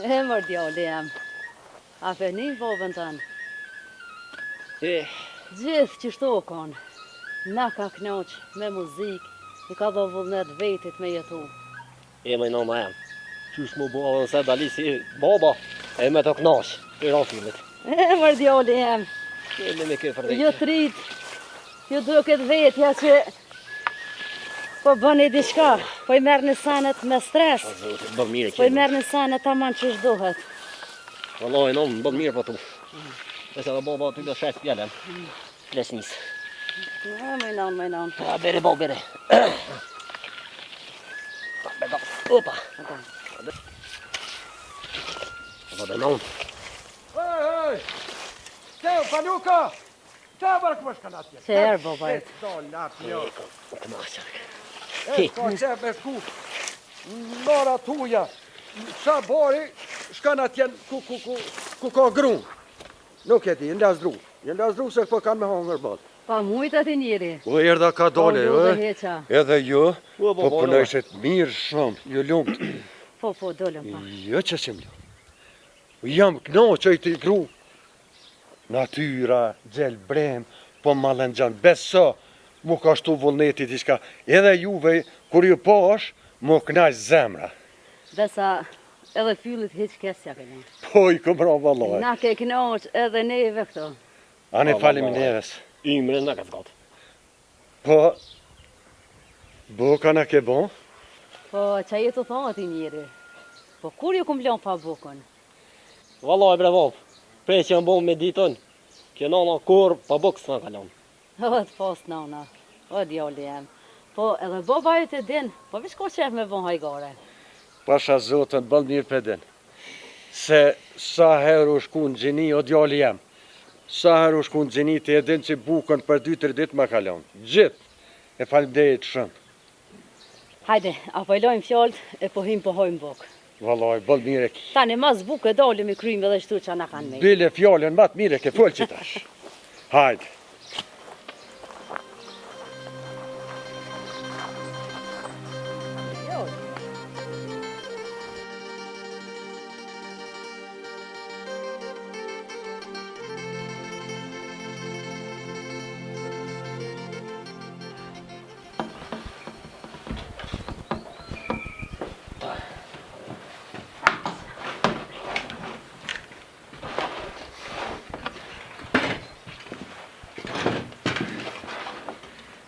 Mër djalli jam. A fenin vovën tanë? Gjithë që shto kanë. Na ka knaq me muzikë, i ka dho vullnet vetit me jetu. Me nëna jam. Qysh mu bova nëse dali si baba, e me të knaq, i rafilit. Mër djalli jam. Me ke fërdejtë. Jo të rrit, jo duket vetja që po bëni diçka, po i merr në senet me stres, po i merr në senet taman që shdohet. Wallahi non, bën mirë po tu. Nëse edhe baba ty do shes pjelen. Flesnis. Me non. Bere bo, bere. Opa. Baba non. Hej! Teo, panuka! Teo bërë këmë shkanatje. Që erë, babajt. Ka që me ku nara tuja. Qa bari shkanatjen ku ka grun. Nuk e ti, jenë lasdru se po kanë me hangër balë. Pa mujtë ati njëri. O, erda ka dole, edhe jo, po përnëshet mirë shumë, jo lumt. Po, dolem pa. Jo që që më lumt. Jam këno që i të gru. Natyra, gjel brem, po malen gjanë. Beso, mu ka shtu vullneti diçka. Edhe juve, kur ju posh, mu knaq zemra. Besa, edhe fyllit hiq kesja kënë. Po, i këmra vallaj. Na ke knaq edhe neve këto. Ani falim neves. Imre në ka zgatë. Po, buka na ke bon? Po, qa jetu thonë ati njëri. Po, kur ju kumplon pa bukën? Wallahi bre vop. Prej që jam bon me ditën, kjo nana kur pa bukës në kalon. O, të pas nana. O, djalli jam. Po, edhe baba ju të din, po vish ko qef me bon hajgare. Pasha zotën, bëll mirë për din. Se sa herë u shku në gjeni, o djalli jam. Sa herë u shku në gjeni, të edhin që bukën për 2-3 ditë më kalon. Gjithë. E falimderit shumë. Hajde, apo i lojmë fjallët e po him po hojmë bukë. Vallaj, bëll mire ki. Tani mas bukë e dalim i krymë edhe shtu që na kanë me. Bile fjallën matë mire ke full qitash. Hajde.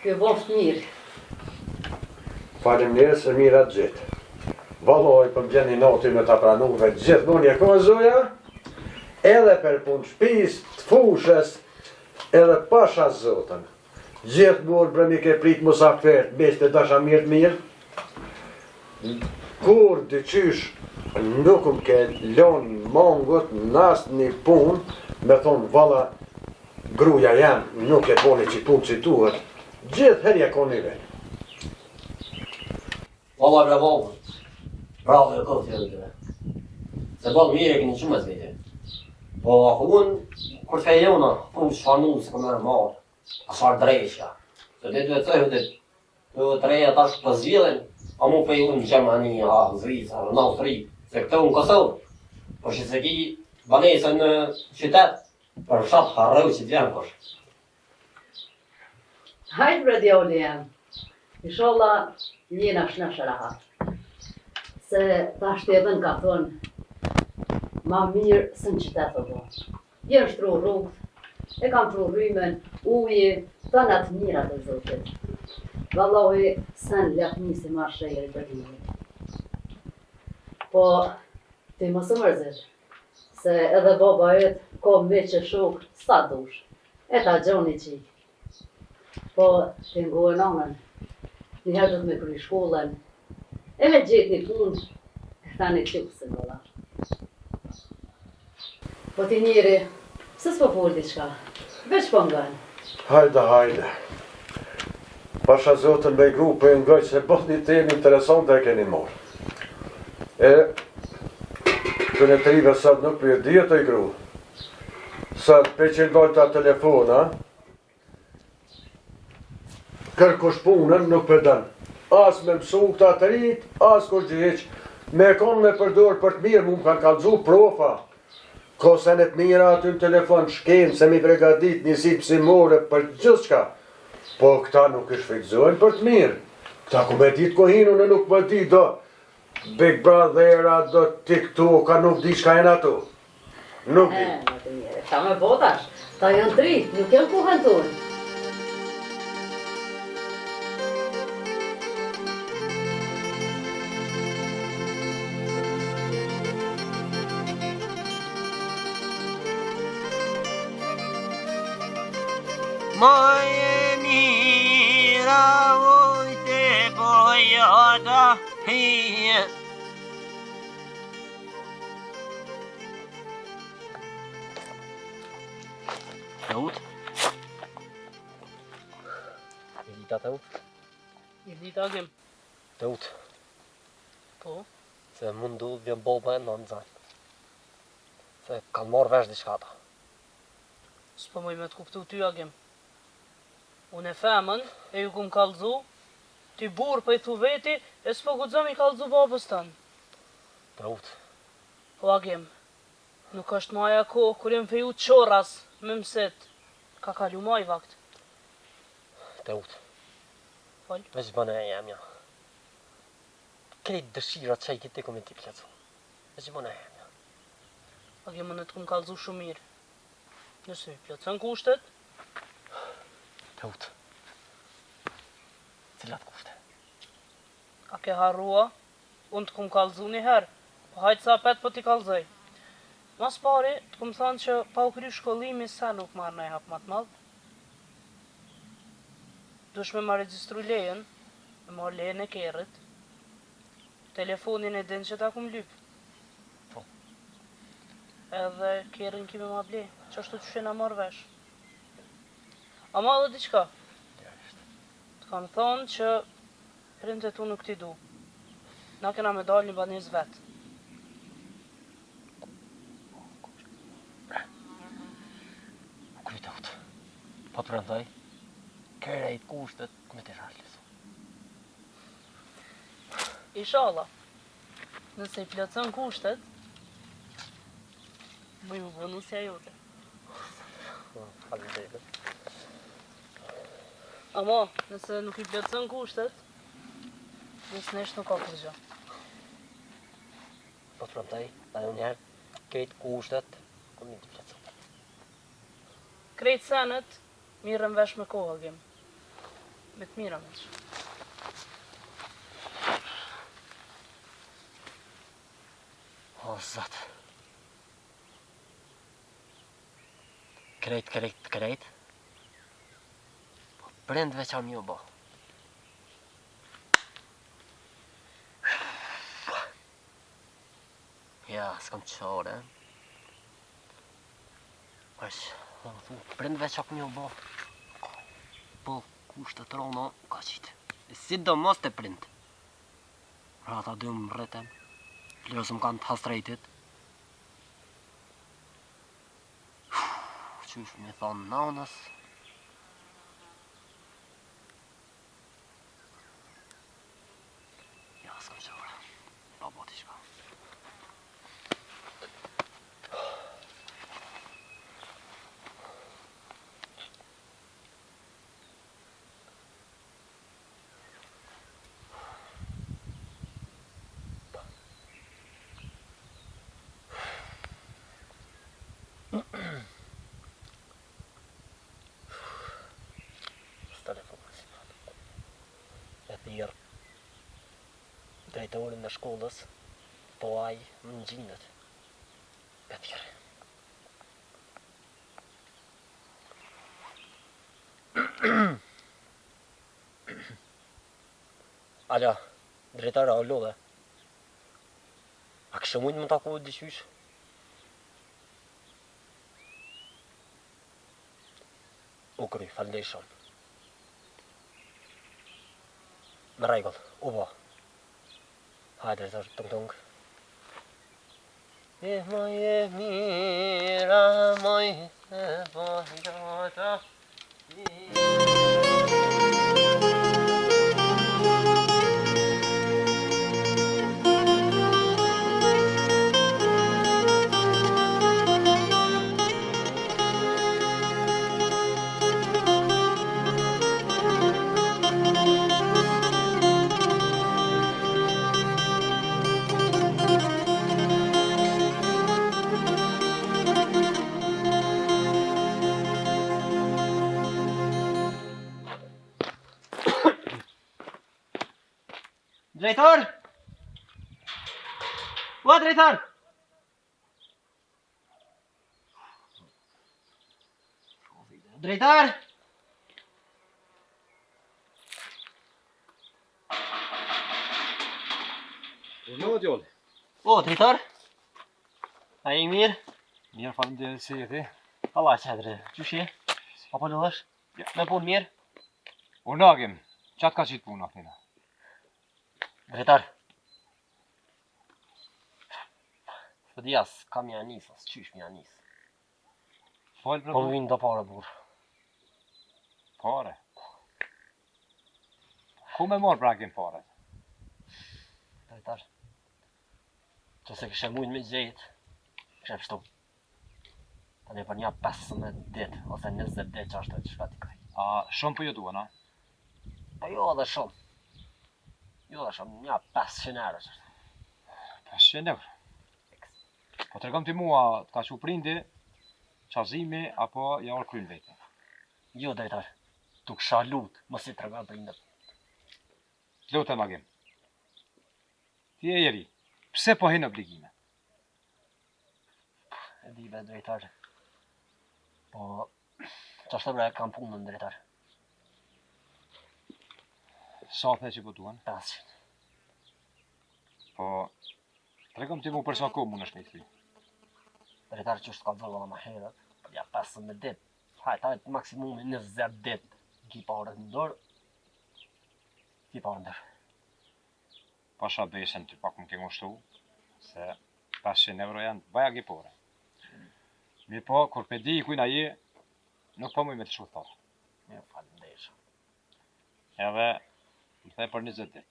Kjo boft mirë. Faleminderit se mirat gjithë. Vallaj, për më gjeni noti me ta pranuve gjithë mundje ko zoja, edhe për punë shpis, të fushës, edhe pasha zotën. Gjithë mund brëmi ke prit musafert, beste dasha mirë. Kur dyqysh nuk më ke lonë mongut në asë një punë, me thonë valla gruja janë, nuk e boni që punë që duhet, gjithë herja koni venë. Wallahi bre vop. Bravo e këtë fjellë të ve. Se bëllë mire këni shumë e zvete. Po unë, kur të fejona, unë shfanu se këmë e marë, asar drejshka. Se të duhet të duhet të reja tash për zhvillen, a mu pej unë në Gjermani, në Zvicër, në Austri, se këtë unë Kosovë. Po që se ki banesën në qytet, për shatë harrëv që t'vjen kosh. Hajtë bre djalli jam. Inshallah njena shnash rahat. Se ta shtevën ka thonë, ma mirë së në qytet o do. Jenë shtru rrugët, e kam tru rrymen, uji, të në të mirat e zotit. Vallahi, sen laknisi ma shejri për njëri. Po, ti mos e mërzit, se edhe baba jëtë ko me që shuk, sa dush, e ta gjoni qik. Po, ti ngohë nanën, njëherë do të me kry shkollën, e me gjithë një punë, e thani të kësën valla. Po ti njëri, se s'po folë diçka, veç po nganë. Hajde. Pasha zotën me grupe e ngoj se bëth një temë interesante e keni morë. E, të në trive sot nuk për djetë e gru. Sot pe që ndojtë ta telefona, kërkush punën nuk për dënë. As me mësu këta të rritë, as kush gjithë, Me konë me përdor për të mirë, mu më kanë kallëzu profa. Kosen e të mira aty në telefon, shkenë, se mi pregadit, një simore për gjithë shka. Po këta nuk i shfrytëzojnë për të mirë. Këta ku me ditë kohinu në nuk më di, do Big Brothera, do TikToka, nuk di shka e në ato. Nuk di. Më të mire, ta me botash, ta janë tri, nuk janë kuhën tonë. Maje mira ujte bojata hije. Daud? Jelita Daud? Jelita Agim. Daud, Po, se mundu vjen boba e në zanë. Se kanë marrë vesh diçka ata. s'po moj me të kuptu ty Agim. Unë e femën, e ju kum kallëzu, ti burë për i thu veti, e s'po guxëm i kallëzu babës tënë. Daud, Po Agim, nuk është maja kohë kur jem feju qoras me mësit. Ka kalu maj vakt. Daud. Fol. Veç bëne e jemja. Krejt dëshirat që i kiti kom e ti plëcu. Veç bëne e jemja. Agim, unë të kum kallëzu shumë mirë. Nëse mi plëcën kushtet, Daud. Cilat kushte? a ke harrua, unë të kum kallëzu një herë, po hajtë sa pet po t'i kallëzoj. Mas pari, të kum thonë që pa u kry shkollimi sa nuk marrë në hap matë madhë. Dush me ma regjistru lejen, me marrë lejen e kerrit, telefonin e din që ta kum lyp. Po. Edhe kerrin kime ma ble, që ashtu që shena marrë vesh. Ama edhe diqka, të kam thonë që printet tu nuk t'i du. Na kena me dalë një baniz vetë. Kuj Daud. Pa prandaj, kërejt kushtet me të rallës. Inshallah, nëse i plotson kushtet, më ju bonusja jote. Faleminderit. Ama, nëse nuk i plotson kushtet, nesnesh nuk ka kur gjë. Po të prandaj, edhe njerë, kërejt kushtet, kom një të plëcu. Krejt senet, mirën vesh me kohë, Agim. Me të mira veç. O, zot. Krejt. Po prindve qa mju bo. Ja, s'kam qore. Prindve qa mju bo. Po, kushtet rona, ka qitë. E si do mos të prind. Pra ata dy më rriten. Lërës më kanë të hastrejtit. Qysh me thonë nanës. Ja, s'kam qore. Pa bo t'i shka. E thirë drejtorin e shkollës, po aj në gjinët. E thirë. Alo, drejtara, alo dhe. A kështë mujnë më taku diqysh? U kry, falendej shumë. Në rregull, u bo. Hajde, tung. E mira, moj e bojata. Drejtor! Ua, drejtor! Drejtor! Nå, Jolli. O, drejtor! A i mirë? Mirë, faleminderit si jeti. Allah qëtëre, qëshje? Apo në dhesh? Me punë mirë? Unagim, qatë ka qitë puna këtina? Drejtar. Fëdijas, kam një anis, as qysh një anis. Falë për Po më vinë do pare, burë. pare. Ku me marë brakin pare? Drejtar. Që se kështë mujnë me gjejtë, kështë pështu. Tani për një 15 ditë, ose 20 ditë që është që shka t'i kaj. A shumë për ju duhen, a? Po jo edhe shumë. Jo edhe shumë, një 500 euro që është. 500 euro. Po të regom të mua, të ka që prindi, qazimi, apo ja orë kryin vete? Jo, drejtar. Tu kësha lutë, mos i të regon për indët. Lutem agim. Ti e jeri, pse po hinë obligime? E di be, drejtar. Po, që është të bre, kam punën, drejtar. Sa the që po duhen? 500. Po, të regom të mu për sa kohë mu në shpejt ty. Drejtar që është ka vëlla ma herët, ja 15 ditë. Hajt, maksimumi 20 ditë. Ki parët në dorë, ki parë ndër. Pasha besën të pak më ke ngushtu, se 500 euro janë baja gjipore. Mirë po, kur pe di i kujna je, nuk po muj me të shudhtar. Mirë, falëndesh. Edhe, më the për 20 ditë.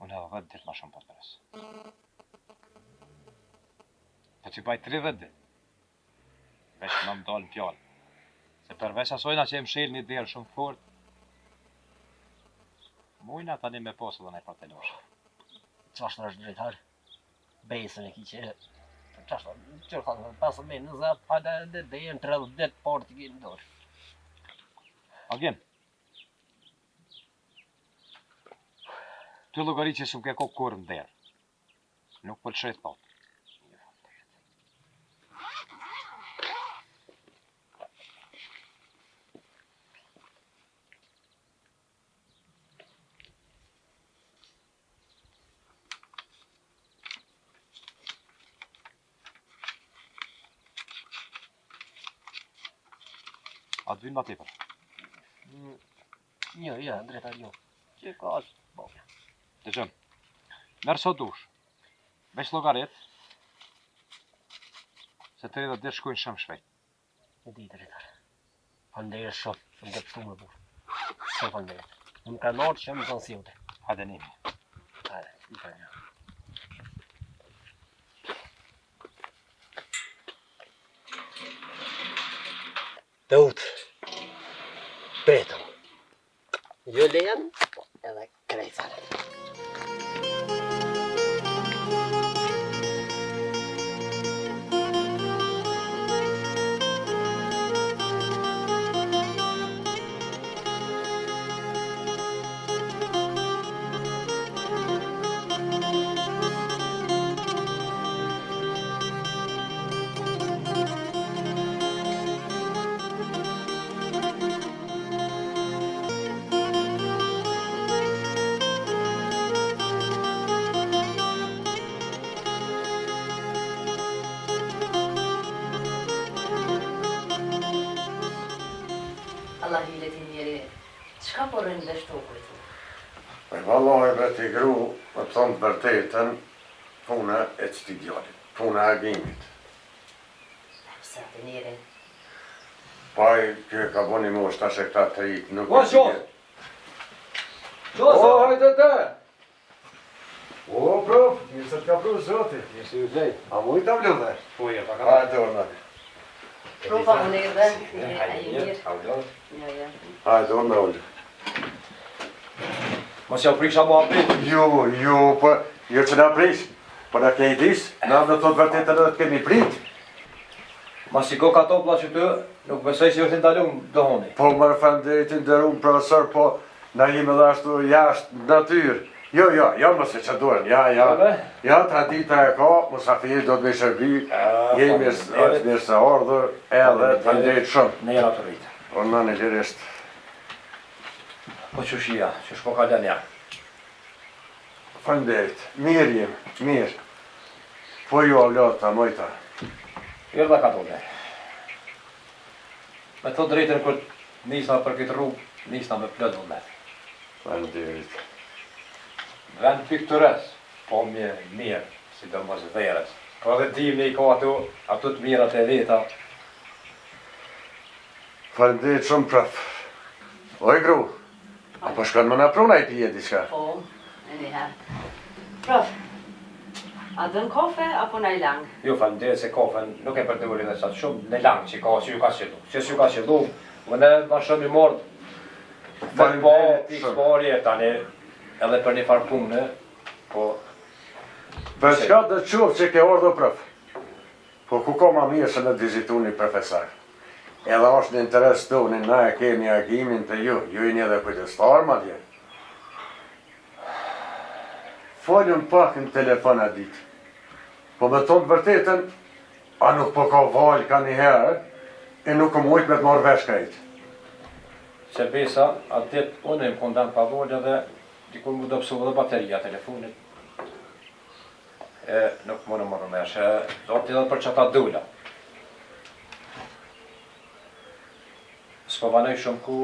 Unë edhe 10 ditë ma shumë për përës. Po që baj 30 ditë, veç më dalë në pjallë. Se përveç asojna që e më shelë një derë shumë fort, mujna tani me posë dhe ne për të loshë. Qashtë është drejtar? Besën e ki që... Qashtë, qërë thonë, 15-20, hajde dhe jenë 30 ditë parë t'i kinë dorë. Agim, ty llogari që s'u ke kokë kur në derë. Nuk po të shet thot. A të vinë ma tepër? Jo, drejtar, jo. Që ka është, bokja. Të gjëmë, merë sot dush, veç llogarit, se 30 ditë shkojnë shumë shpejt. E di, drejtar. Falënderit shumë, më ke pështu me burë. Shumë falënderit. Më ka nërë që më zonë si jote. Hajde nimi. Hajde, i për një. Dut, betëm. Jo lejen, edhe krejtare. Allah hilet i njeri, qka po rënë dhe shtokujt? Vallaj bre t'i gru, më të thonë të vërtetën, puna e qëti djallit, puna e agimit. Pse atë njeri? Paj, kjo ka bo një mosh, tash e këta të rritë, nuk O, e qos! O, hajde te! O, prof, mirë se t'ka pru zoti. Mirë se ju gjej. A mu i t'a vlu dhe? Po, ja, pa Hajde, orna. Profa unë e dhe, a i mirë. Jo. Hajde, orna ullë. Mos ja prisha mua prit. Jo, po, jo që na prish, po na ke i dish, na do thot vërtetë edhe të kemi prit. Mas i koka topla që ty, nuk besoj se ju të ndalum dohoni. Po, më falënderit i nderuar profesor, po Na jemi dhe ashtu jashtë natyrë. Jo, mos e që duhen, ja, tradita e ka, musafiri do të me shërby, jemi mirë se ardhur, edhe të ndejtë shumë. Ne jena të rritë. O në në lirisht. Po që shia, që shpo ka dënja. Faleminderit, mirë jem, mirë. Po ju avlot ta mojta. Jërë dhe ka tole. Me të drejtën kër nisna për këtë rrugë, nisna me plët vullnet. Faleminderit. Vend piktores, po mirë, si do mos verës. Ka dhe dimni i ka ato të mirat e veta. Faleminderit shumë praf. Oj gru, apo shkon më na pruna i pije diçka? Po, e njëherë. Prof, a dën kafe apo në i langë? Jo, faleminderit se kafen nuk e përdorin dhe qatë shumë, në langë që ka, që ju ka qëllu. Që ju ka qëllu, më ne ma shumë i mordë. Me po, pikë sporje, tani, edhe për një farë punë, po... Për çka të qovë që ke ardhur praf? Po ku ka ma mirë se në vizitu një profesor? Edhe është në interes të unë, na e kemi agimin të ju i një dhe kujtëstar ma dje. Folën pak në telefon a ditë. Po me tonë të vërtetën, a nuk po ka valë ka një herë, e nuk më ujtë me të marrë vesh krejtë. Se besa, atë unë e më kondam pa volë edhe dikur mu do pësu dhe bateria telefonit. E nuk më në mërë mesh, do të edhe për që ta dula. S'po banoj shumë ku,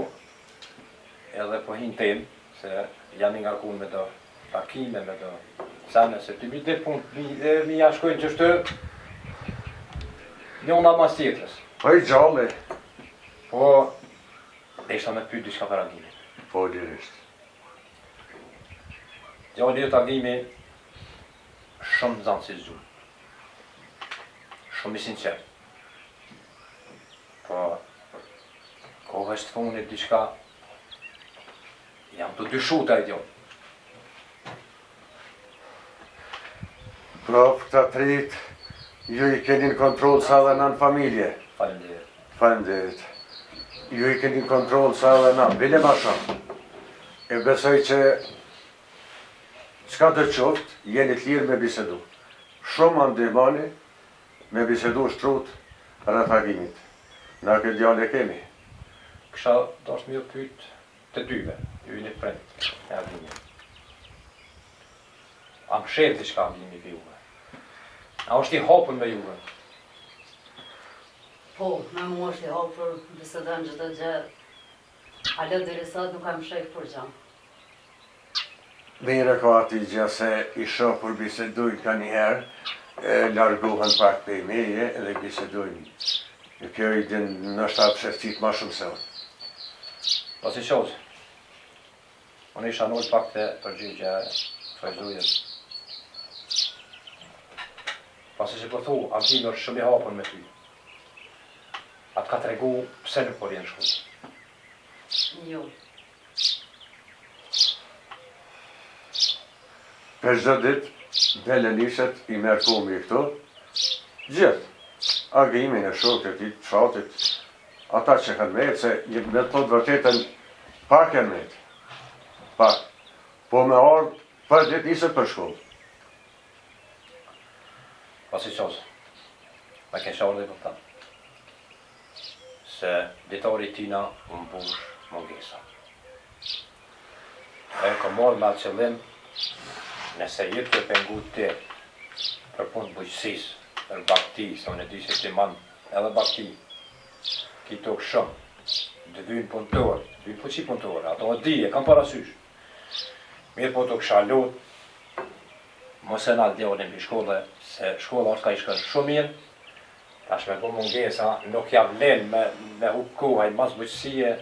edhe po hinë tem, se jam i ngarkun me do takime, me do sene, se të bide punë, mi jashkojnë që shtë një una mas tjetërës. Po i gjalli. Po, dhe ishta me pyt diçka për agimit. Po lirisht. Gjalli të agimi shumë zanë si zhu. Shumë i sinqert. Po, kohës të funit diçka jam të dyshu të idionë. Prof, këta trit, ju i keni në kontrol sa dhe në familje. Faleminderit. Faleminderit. Ju i keni në kontrol sa dhe në, bile ma shumë. E besoj që çka të qoftë, jeni të lirë me bisedu. Shumë më ndihmoni me bisedu shtrut rreth agimit. Na këtë djallë e kemi. Kësha dosh me ju pyet të dyve, ju i një prind e agimit. A më shef diçka agimi për juve? A është i hapur me juve? Po, me mu është i hapur, bisedon çdo gjë. Alo deri sot nuk kam shef për gjë. Mire ka ati gjë se i shoh për biseduj ka njëherë, largohen pak për meje edhe bisedujnë. Kjo i din nështë apë sheftit ma shumë se unë. Po si qos, unë isha nëllë pak të përgjigja fajzujës. Pasi që po thu, agimi është shumë i hapur me ty. Atë ka të regu pse nuk po vjen shkollë. Jo. Për çdo ditë, dele nishet i merë kumi këto, gjithë. Agimin e shokët, i shatit, ata që kanë metë, se me të thotë vërtetën, pak e metë. Pak. Po me ardhë, për ditë niset për shkollë. Pasi qos, me ke shorë dhe këta. Se ditari tina më mbush mungesa. E ka marrë me atë qëllim, nëse jetë të pengu ti për punë bujqësis, për bakti, se unë e di që ti manë edhe bakti, ki tokë shumë, dhe vynë punëtor, vynë po qi punëtor, ato e di, e kam parasysh. Mirë po të kësha lot, mos e nalë djallin për shkolle, se shkolla është ka i shkën shumë mirë, tash me bu mungesa, nuk jam len me hup kohaj mas bujqësie,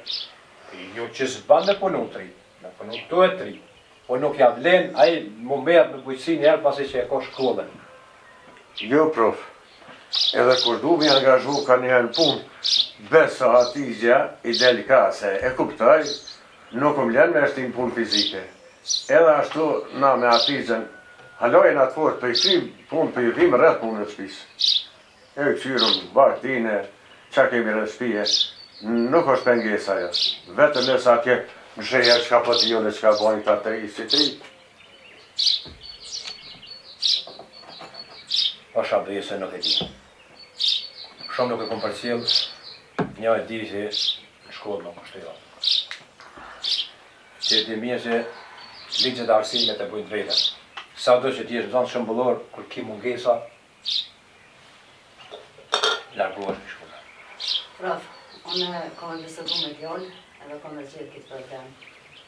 ju që s'ban me punu të ri, me punu të e të ri, po nuk jam len, aji mu merë me bujqësi njerë pasi që e ka shkollën. Jo, prof, edhe kur du mi angazhu ka njëherë në punë, beso atigja i delika se e kuptoj, nuk më len me eshtin punë fizike. Edhe ashtu na me atigjen, halojnë atë fort për i krim punë për i vim rrët punë në shpisë. E këqyrëm, baktine, qa kemi rrët shpije, nuk është pengesa jo. Vetëm nësa atje Më sheja që ka po t'jone që ka bojnë këta të ri, si të ri. Pasha bëjë se nuk e di. Shumë nuk e kom përcjell, një e di që në shkollë nuk është jo. Që e di mirë që ligjet e arsimit e bujnë drejtën. Sa do që ti jesh zonë shëmbullor, kur ki mungesa, largohesh në shkollë. Prof, unë kam bisedu me djallë edhe kam e gjithë këtë problem.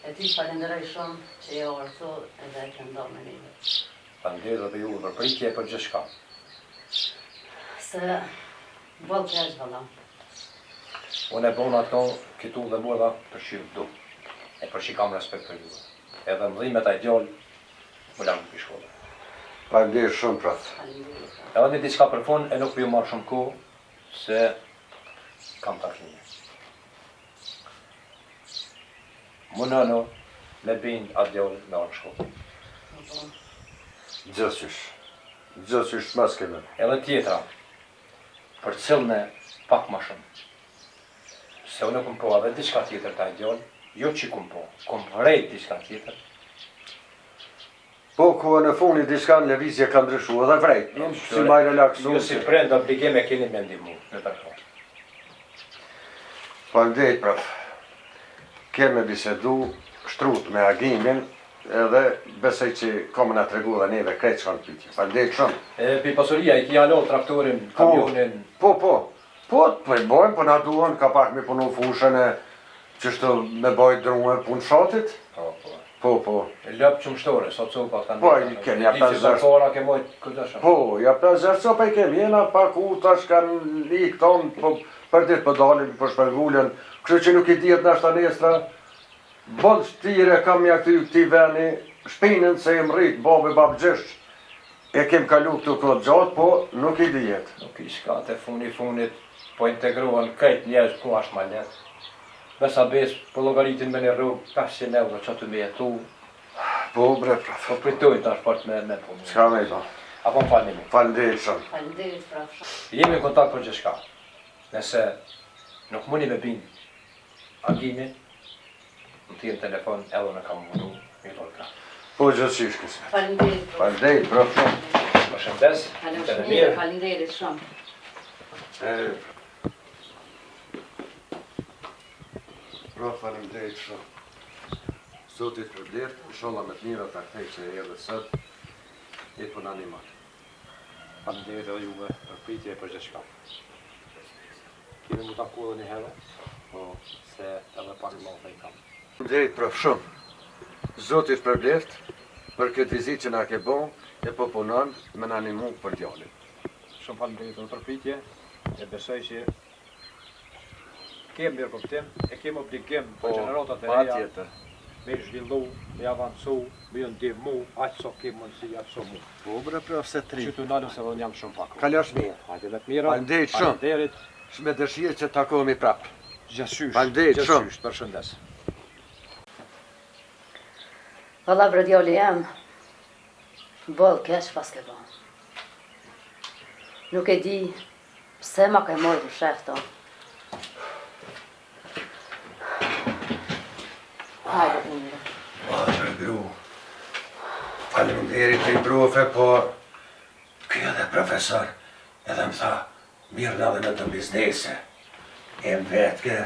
E ty falenderoj shumë që jo artu edhe e këndo me një. Faleminderit edhe ju për pritje për gjithçka. Se bëllë keq valla. Unë e bona ato këtu dhe mua dha për që ju du. E për që kam respekt për ju. Edhe mëdhimet a i djallë, më largu për shkollë. Faleminderit shumë, prof. Falenderoj. Edhe një diçka për fund e nuk për ju marrë shumë kohë, se kam taklinje. Më nëno, me bind atë djallë me orë në shkollë. Gjithësysh mas keme. Edhe tjetra, për cilën e pak ma shumë. Se unë kom po edhe diçka tjetër ta i djallë, jo që kom rejt diçka tjetër. Po, ku në funi diçka në levizje ka ndryshu edhe vrejt, si maj relaksu. Jo si prend obligim e keni me ndihmu, në të kërë. Faleminderit, prof. Keme bisedu shtrut me agimin edhe besoj që komë nga tregu dhe neve krejt që kanë pytje. Faleminderit shumë. Pi pasuria, i ki alo traktorin, kamionin. Po, të bojmë, po na duon, ka pak me punu fushën e qështu me bojt drume punë shatit. Po. E lëpë qëmshtore, sot copat kanë... Po, i kemi, ja Ditë që zërtora ke mojt këtë shumë. Po, ja 50 copa i kemi, jena pak u tash kanë likë tonë, po për ditë për dalin, për shpërgullën, kështu që nuk i djetë në ashtanestra, bollë shtire kam ja këti veni, shpinën se jem rritë, babë gjeshtë, e kem kalu këtu këtë gjatë, po nuk i djetë. Nuk i shka të funit, po integruan krejt njerëz ku ashtë ma letë. Besa besë, po logaritin me një rrugë, 500 euro që aty me jetu. Po, bre, prof. Po pritojnë tash part me punë. Qka me i ba? Apo më falnimi. Faleminderit shumë. Falenderit, prof. Jemi në kontakt për gjithçka. Nëse nuk mundi me bind agimin, më t'jem telefon edhe në kam mundu, një tolka. Po, gjithësish kësë. Falenderit, prof. Faleminderit, prof, shumë. Më shëndes, të në mirë. Falenderit shumë. Prof, faleminderit shumë. Zotit për blerë, inshallah me të mira të akthej që e edhe sët, jetë për në animat. Faleminderit edhe juve për pritje e për gjithçka. Kemi mu taku edhe një herë, po se edhe pak më të i kam. Faleminderit, prof, shumë. Zotit për blerë, për këtë vizit që na ke bon, e po punon me në animu për djallin. Shumë faleminderit edhe për pritje, e besoj që kemë mirë kuptim, e kemë obligim për gjeneratat e reja, me zhvillu, me avancu, me ju ndihmu, aq so kemë mundësi, aq so mu. Po, bre, prof, se tri. Që të nalëm se dhe jam shumë pak. Kalash mirë. Hajde dhe të mira. Faleminderit shumë. Faleminderit. Me dëshirë që takohemi prapë. Gjësysh. Faleminderit shumë. Për shëndes. Valla bre djali jam, bëllë keq pas ke bon. Nuk e di pse ma ka morë për shefto. Hajde, unë. Madre gru, faleminderit i profe, po kjo edhe profesor edhe më tha, mirë në dhe në të biznese. E më vetke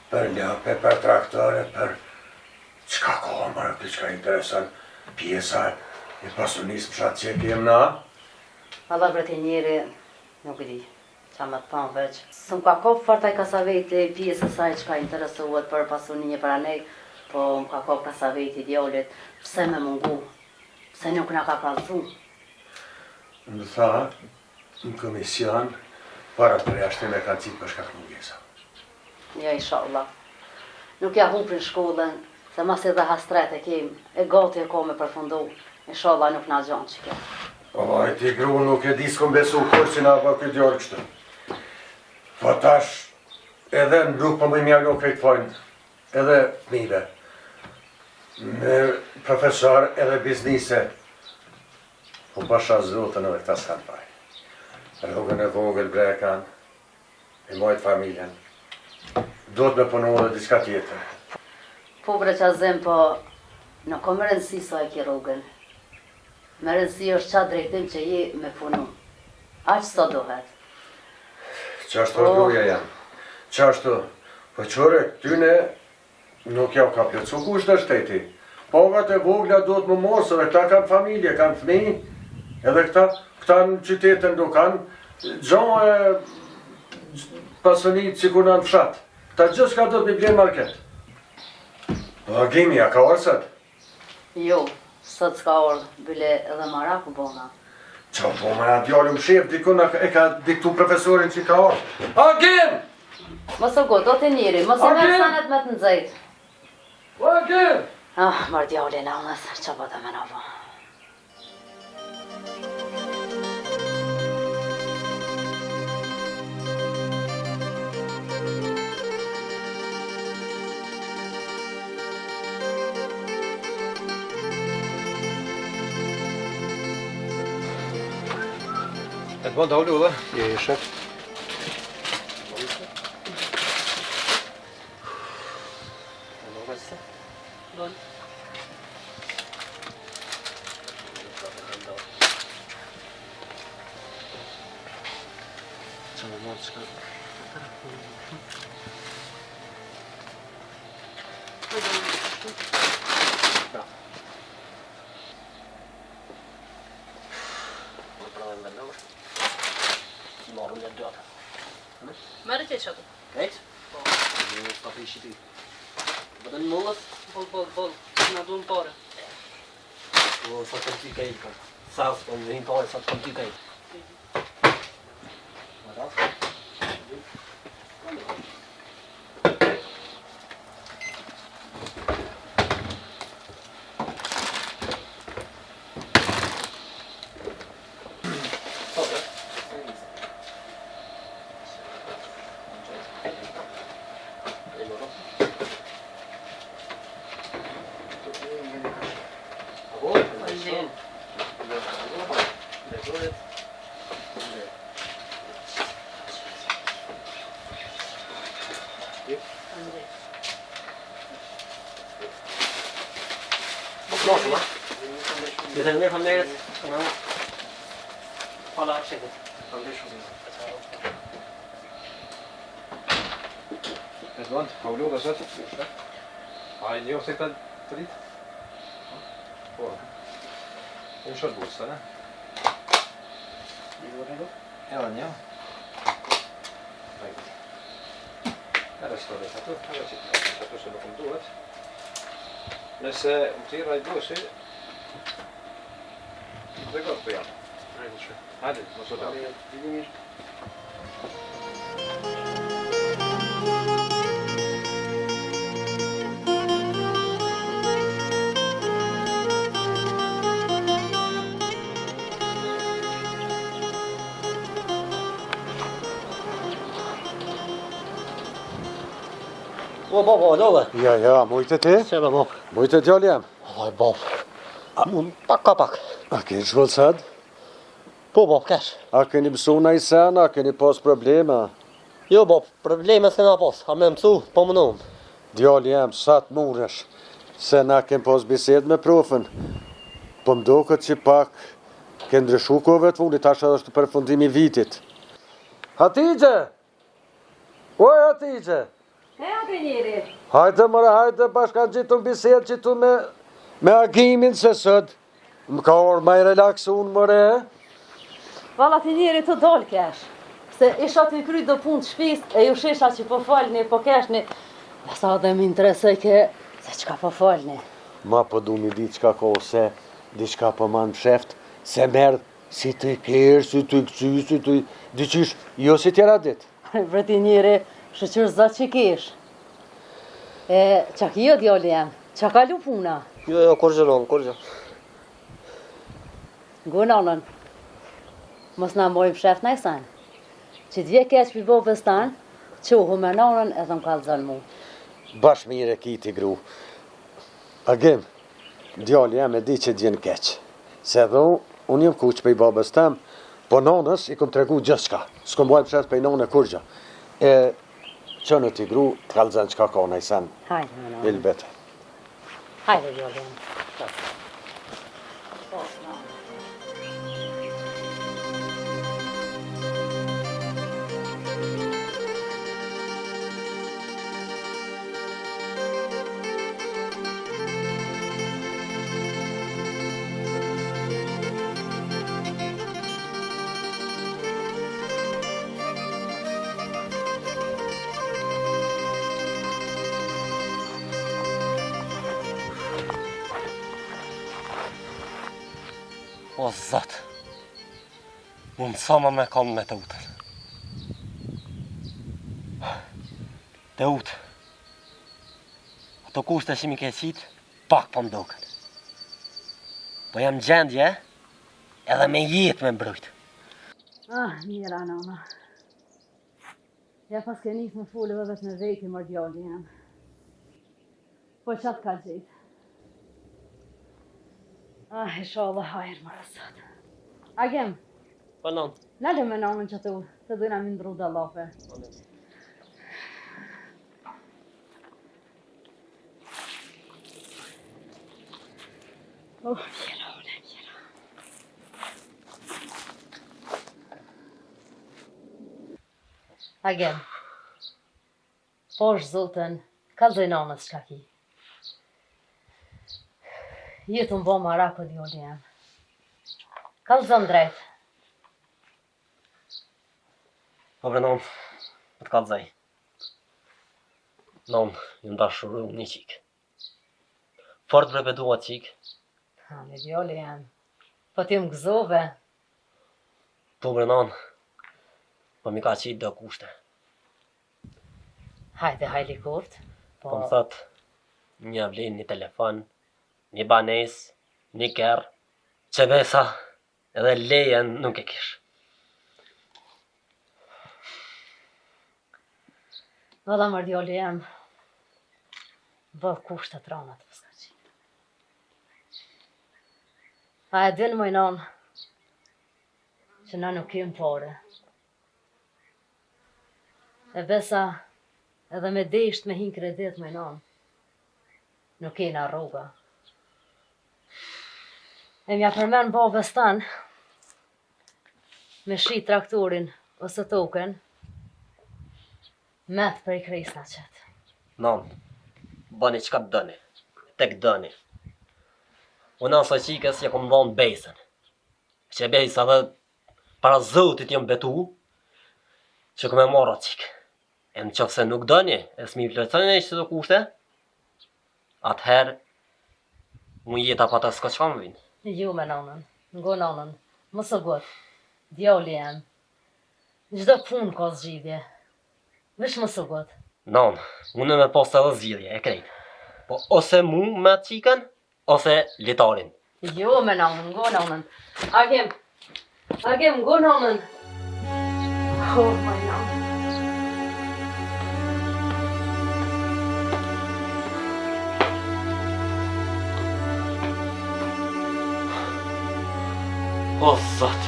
për ljope, për traktore, për qka komër, për qka interesan pjesa e pasunisë për shatë që kem na. Valla bre të njeri, nuk e di. Qa më të panë veç. Së më ka kopë fartaj kasaveti pjesë saj që ka interesuat për pasuninje për anej, po më ka kopë kasaveti djallit, pse me mungu, pse nuk nga ka kalzu. Më tha, në komision, para për jashtë me kanë citë për shkak mungesa. Ja, inshallah. Nuk ja huprin shkollën, se mas edhe hastret e kem, e gati e ko me përfundu, inshallah nuk na gjanë që ke. Po, e ti gru nuk e di s'kom besu kur që na ba këtë djallë kështë. Po tash, edhe në rrugë po më mjallo këtë fojnë, edhe fmive. Me profesor edhe biznise, po pasha zotën edhe këta s'kanë faj. Rrugën e vogël brekan, e mojtë familjen. Do të me punu edhe diska tjetër. Po bre qa zem, po nuk ka më rëndësi sa e ki rrugën. Me rëndësi është qa drejtim që je me punu. Aq sa dohet. Qashtu është gruja jam. Qashtu, po qore, tyne nuk jau ka plëcu kusht është shteti. Pagat e vogla do të më mosë, dhe këta kanë familje, kanë fëmijë, edhe këta në qytetën do kanë gjohë e pasënit që ku në fshat. Këta gjithë shka do të mi blenë market. A gimi, a ka orësat? Jo, sot s'ka orë, bile edhe maraku bona. Qa po me atë djallë më shef, dikun e ka diktu profesorin që ka orë. A gim! Mos o go, do të njëri, mos e merë sanet me të nëzajt. A gim! Ah, marë djallë në anës, që po të me në po. E të bënd të hallu dhe? Je, shef. Bon. Merë që që ato? Kajt? Po. Në stafi shqiti. Bëdën mullës? Bol. Na duhen pare. Po, sa të ty kajt, ka. Sa së të në pare, sa të ty kajt. Më da? Mosë, ma? Dhe të mirë familjet, Fala çekit. Het want, Paulo, dat is het. Hij niet zegt dat niet. Oh. Een soort boest, hè? Ja, ja. Här står det att jag sitter att så kom då. Nëse më tira I doshi, dhe gëtë për janë. Hajde, mos u dalë. O, baba, dove? Ja, mujtë ti? Se baba. Mujtë djallë jam. Oj, baba. Mund pak ka pak. A keni shkollësat? Po, baba, kesh. A keni mësu në I sen, a keni pas probleme? Jo, baba, probleme s'kena pas. A me mësu, po mënum. Djallë jam, sa të muresh. Se na kem pas bised me profën. Po mdo këtë që pak ke ndryshu kove të vullit, tash edhe është përfundimi vitit. Hatigje! Oj, Hatigje! Hajde mëre, hajde, bashka gjithu në bised gjithu me agimin se sët. Më ka orë ma I relaksu unë mëre. Valla të njeri të dollë kesh. Se isha të kry do punë të shpis, e ju shisha që po falni, po keshni. E sa dhe më interesoj ke se qka po falni. Ma po du mi di qka ko se, di qka po ma në sheft, se merdh si të kërë, si të këcy, si të diqish, jo si tjera dit. Vreti njeri, shëqër zat që kesh. E, qa ki jo djali jam, qa ka lu puna? Jo, kur gjëron, kur gjë. Gunanën, mos na mojmë shef në isan. Që t'vje keq për bobës tanë, qohu me nanën edhe më kalëzën mu. Bash mire kiti gru. Agim, djali jam e di që djen keq. Se dhe unë jem kuq për I babës tem, po nanës I kom tregu gjithë shka. S'kom bojmë shes për I nanë e kur gjë. E që në t'i gru, të kalëzën qka ka në I sen. Hajde me nanën. Ilbete. Hajde, djali jam. Po, no. O, Zot, më mësoma me kam me të utën. Të utë, ato kushte që mi ke qitë, pak po mdoken. Po jam gjendje, edhe me jetë me mbrojt. Mira, nona. Ja pas ke njës me fulle dhe vetë me veti më djali jam. Po qatë ka gjithë. Inshallah hajër më rësat. Agem, Po non. nalë me nonën që të dujna mi ndru dhe lafe. Mjera, mjera. Agem, po është zotën, kalzoj nonës shka ki. Jetë më bo marako djoli jam. Kalzon drejt. Po bre non, më të kalzaj. Non, jë ndashuru një qikë. Fort bre bedua qikë. Me djoli jam. Po ti më gëzove. Po bre non, po mi ka qitë do kushte. Hajde hajli kuft. Po më thot, një avlin, një telefon, një banes, një kërë, që besa edhe lejen nuk e kish. Valla mër djoli jam. Bëllë kushtet ranat pëska qitë. A e din mojnon që na nuk kim pare. E besa edhe me desht me hin kredit mojnon. Nuk kena rruga. E mja përmen babës tanë me shi traktorin ose token met për i kresna qëtë. Non, bani qka të dëni, tek dëni. Unë asë qikës ja kom dhonë besën. Që besa dhe para zotit jam betu, që kom e marra qikë. E në qëfë se nuk dëni, e s'mi plëtën e që të kushte, atëherë, unë jeta pa të s'ka qka më vinë. Ju me nonën, ngo nonën, mësë gotë, djali jam. Gjdo punë ka zgjidhje, vish mësë gotë. Non, unë me pas edhe zgjidhje, e krejtë. Po ose mu me atë qikën, ose litarin. Ju me nonën, ngo nonën. Agem, ngo nonën. Oh, my nonën. O, Zot,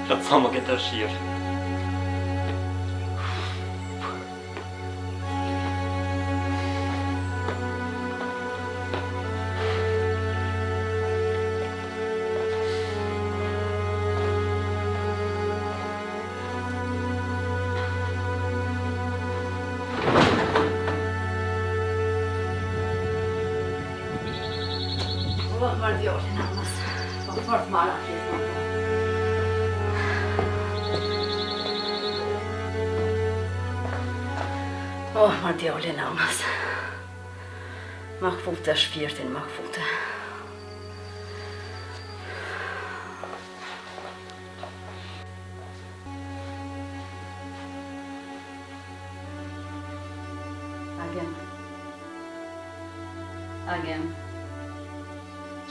që të sa më këtë shirë. Po, mërë djoli nonës. Po, fort marra fjesë. Oh, mërë djoli nonës. Ma këpute shpirtin, ma këpute. Agem.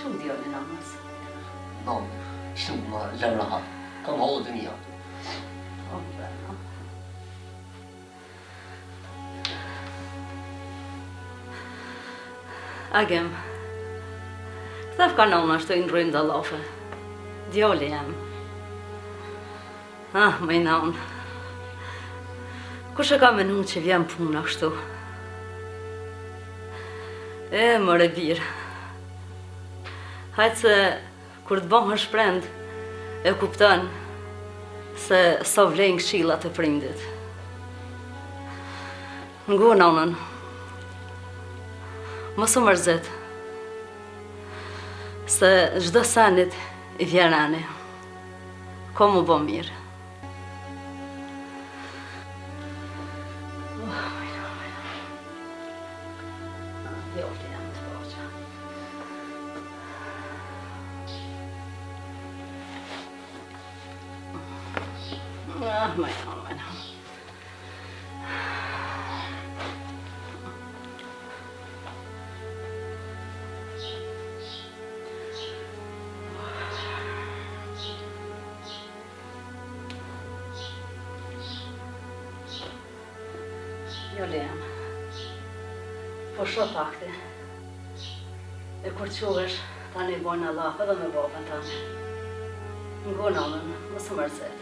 Shumë djoli nonës. Non, shumë më lem rahat. Kam holë të mija. Oh, bërë. Agem. Këtaf ka nona shtë i ndrujnë dhe lofe. Djoli jam. Më i nonë. Kush e ka menu që vjen puna kështu? E, more birë. Hajtë se kur të bëhën shprend, e kupton se sa vlejnë këshillat e prindit. Ngu nonën. Mos u mërzit. Se çdo sanit i vjen ani. Ko mu bo mirë. Jo Leon, po shoh fakti. E kur qovesh, tani bojnë Allah edhe me babën tani. Ngu nonën, mos u mërzit.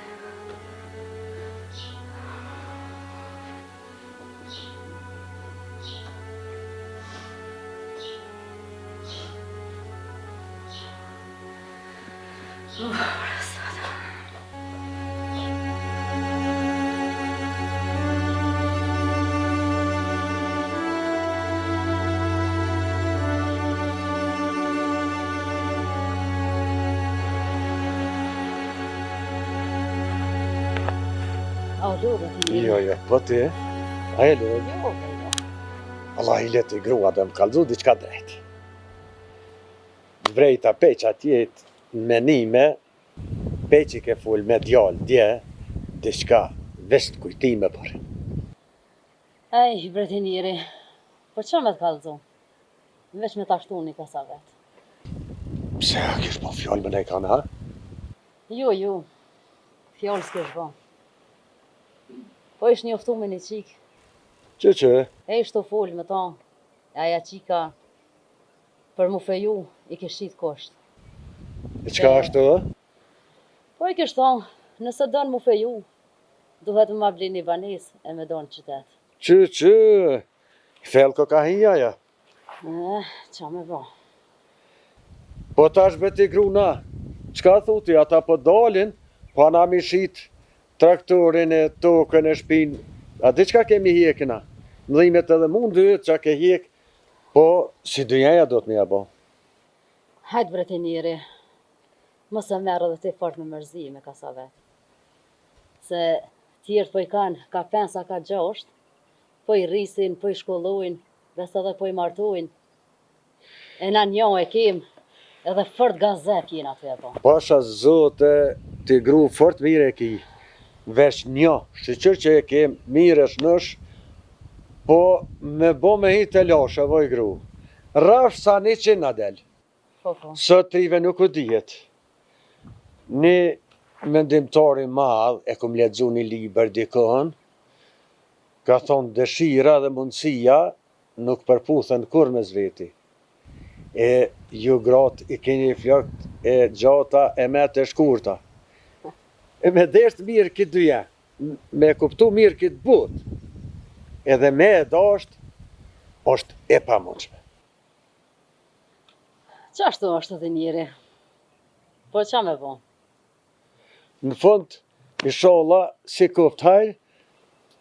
Jo, po ti, a e lojë? Jo. Allah i leti grua dhe më kalzu diçka drejt. Vrejta peq atjet menime, peqi ke full me djallë dje, diçka vesh të kujtime për. Ej, bretinjeri, po që me të kalzu? Veç me tashtu një kësa vetë. Pse a kish po fjallë më ne kanë, ha? Jo, fjallë s'kesh bo. Po ish njoftu me një qikë. Që? E ishtë të folë me ta, aja qika, për mu feju, i keshit kosht. E qka ashtu? Po i kishtë thonë, nëse donë mu feju, duhet më bli një banes e me donë qytet. Që? Fel ko ka hija, ja? Qa me bo? Po tash beti gruna, qka thuti, ata po dalin, po ana mi shit traktorin e tokën e shpin, a di qka kemi hjekina? Mëdhimet edhe mund dyhet qa ke hjek, po si dyjaja do të mja bo. Hajtë bretinjeri, mos e merë edhe ti fort me mërzi me kasa vetë. Se tjertë po i kanë, ka 5 a ka 6, po i rrisin, po i shkollojnë, dhe se edhe po i martojnë. E na njo e kem, edhe fort gazet jena të e bo. Pasha zote, ti gru fort mire ki, vesh një, shqyqër që e ke mire shnosh, po me bo me hi të lashe, voj gru. Rash sa 100 na del. Po. Sot trive nuk u dijet. Një mendimtari madh, e kum lexu një liber dikon, ka thonë dëshira dhe mundësia nuk përputhen kur me zveti. E ju grat i keni flakt e gjata e me të shkurta. E me desht mirë këtë dyja, me kuptu mirë këtë but, edhe me e dasht, është e pa mundshme. Qashtu është edhe njeri? Po qa me bo? Në fund, inshallah, si kuptaj,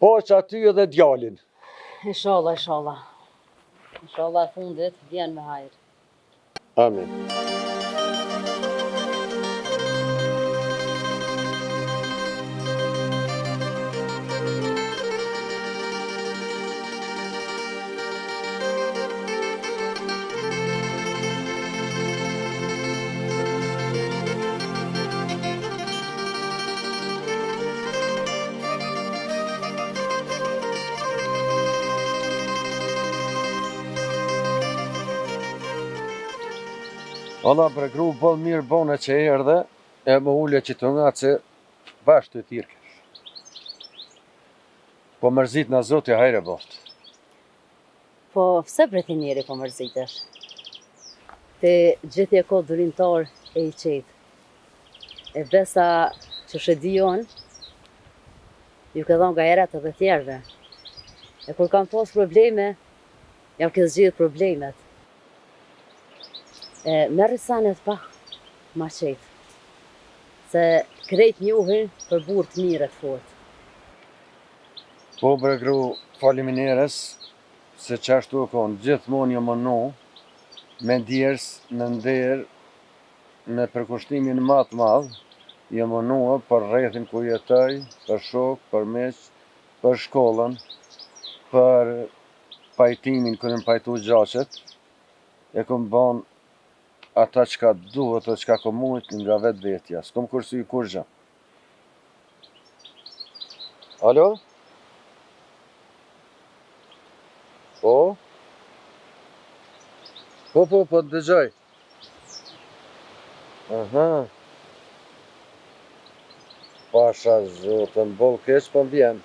po që aty edhe djalin. Inshallah. Inshallah fundit vjen me hajrë. Amin. Allah për gru bëll mirë bone që e erdhe, e më ulle që të nga që bashkë të tirkesh. Po mërzit në zotë e hajre bostë. Po, pse bretinjeri po mërzitesh? Te gjithje ko durimtar e i qetë. E besa që shedion, ju ke dhonë nga erat edhe tjerve. E kur kam pas probleme, jam ke zgjidh problemet. Merë sanet pa, ma qetë. Se krejt njohin për burë të mire të fort. Po bre gru, faleminderes, se qashtu e konë, gjithmonë jo më nu, me ndjers, me nder, në përkushtimin më të madh, jo më nua për rrethin ku jetoj, për shok, për miq, për shkollën, për pajtimin kër më pajtu gjaqet, e kom ban ata çka duhet dhe çka kom mujt nga vetë vetja, s'kom kursy kur gjë. Alo? Po? Po, dëgjoj. Aha. Pasha zotën, bol keq po m'vjen.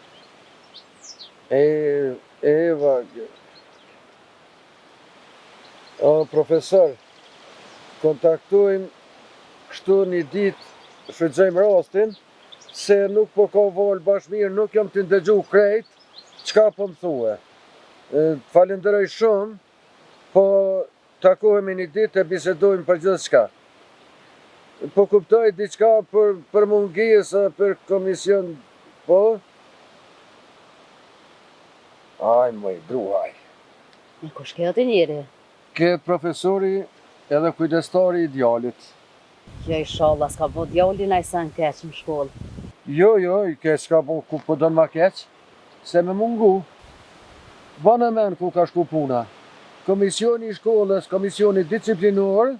Vagë. O, profesor, kontaktojmë kështu një ditë, shfrytëzojmë rastin, se nuk po ka vol bash mirë, nuk jam të ndëgju krejt, çka po më thue. Falenderoj shumë, po takohemi një ditë e bisedojmë për gjithë çka. Po kuptoj diçka për mungesë, për komision, po? Aj, mëj, druaj. E kush ke atë njeri? Ke profesori edhe kujdestari i djalit. Jo, inshallah, s'ka bo djali na i sa në keq në shkollë. Jo, i keq s'ka bo ku po dënë ma keq, se me mungu. Banë men ku ka shku puna. Komisioni i shkollës, komisioni disciplinor,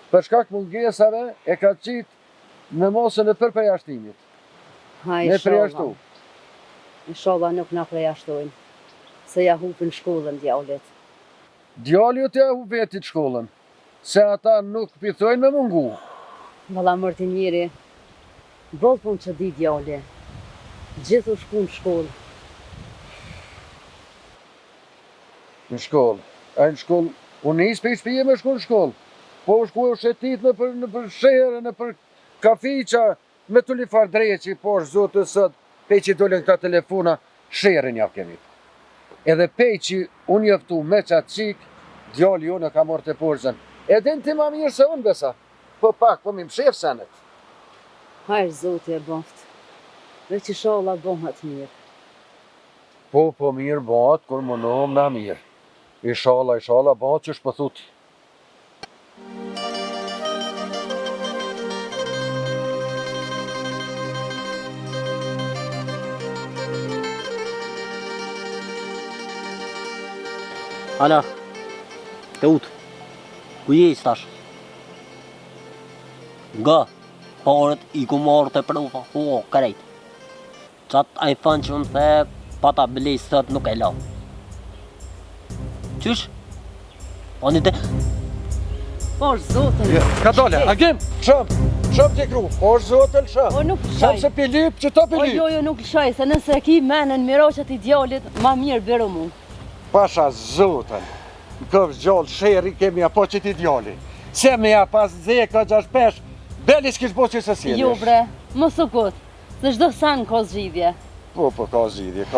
për shkak mungesave e ka qitë në mosën e përpërjashtimit. Ha, Me përjashtu. Inshallah nuk na përjashtojnë, se ja hupin shkollën djalit. Djali o t'ja hu vetit shkollën, se ata nuk pithojnë me mungu. Valla mërti njeri, boll pun që di djali, gjithu shku në shkollë. Në shkollë. A në shkollë, unë nisë për i shpije me shku në shkollë. Po u shku e shetit në për shere, në për kafiqa, me të lifar dreqi, po është zotë sot, pej që dole në këta telefona, shere një kemi. Edhe pej që unë jeftu me qatë qik, djali unë e ka morë të porëzën. Edhe në ti ma mirë se unë besa, po pak, po mi më shef senet. Hajrë zotë e boft, dhe që sholla bohat mirë. Po mirë bëhat, kur më nëmë na mirë. Ishala, bëhat që shpëthut. Ala, të utë, ku je i stash? Nga, parët i ku marrë të prova, krejt. Qatë a i thënë që më the, pata bilis sot nuk e la. Qysh? Po një të... Po është zotën. Ka dole, agim, shëm t'i kru, po është zotën shëm. Po nuk lëshaj. Shëm se pilip, që ta pilip. Jo, nuk lëshaj, se nëse ki menën miroqët i djallit, ma mirë beru mu. Pasha zotën, në këvës gjallë sheri kemi apo që ti djalli. Se me ja pas zeka gjash pesh, beli s'kish bo që se s'jelish. Jo bre, më sukut, se shdo san ka zgjidhje. Po, ka zgjidhje.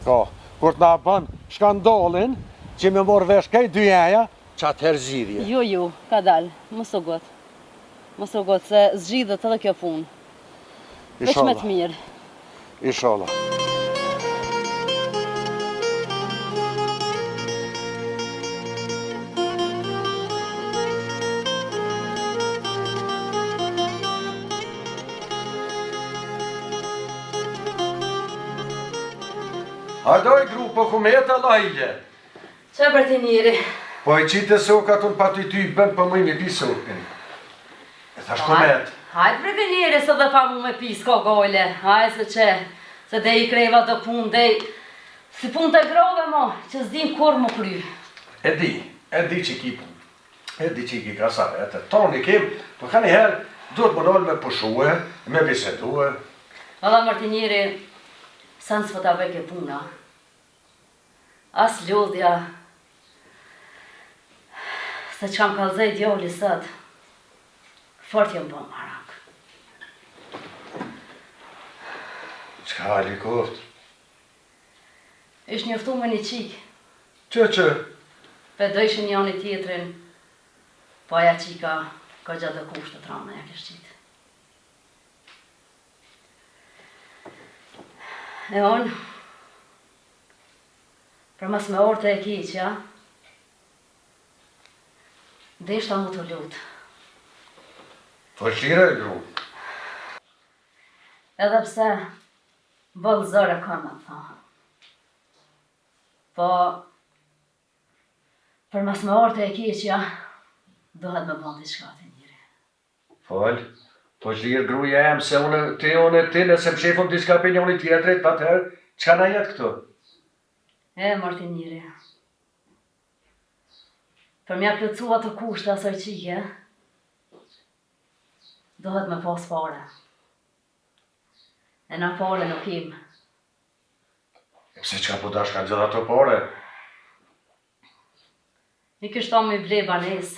Ka, kur t'na bën shkandalin, që me morë vesh kaj dyjaja, qatë her zgjidhje. Jo, ka dal, më sukut, se zgjidhet edhe kjo punë. Veç me të mirë. Inshallah. Hajdoj gru, po ku me jetë Allah i gje. Qa për ti njeri? Po i qitë e soka të në pati ty i bënë për mëjnë i pisokin. E thash ku me jetë. Hajtë për ti njeri, se dhe pa mu me pis ka gojle. Hajtë se dhe i kreva dhe pun, dhe si pun të grove mo, që s'dim kur më kry. E di që ki pun. E di që ki kasare, e të toni kem, po ka një herë, duhet më nolë me pushue, me bisedue. Valla Martinieri, sa në s'fëta veke puna. As lodhja, se që kam kalzej djoli sët, fort jam bën marak. Qka hali koft? Ish njoftu me një qik, Që? pe dojshin janë i tjetrin, Po aja qika ka gjatë dhe kushtë të rana ja kështë qitë. E onë, për mas me orë të e kiqja, deshta mu të lutë. Po lirë e gru. Edhe pse vëllëzore ka me tha. Po, për mas me orë të e keqja, dohet me bëndi shka të njëri. Fol, po lirë gruja em, se unë ti nëse më shefëm diska për njëni tjetërit, atëherë, qka na jetë këtu? E, mërti njëri. Për mja plëcua të kushtë asër qike, dohet me pas pare. E na pare nuk im. Pse qka po dash ka gjitha të pare? Mi kështu mi ble banes,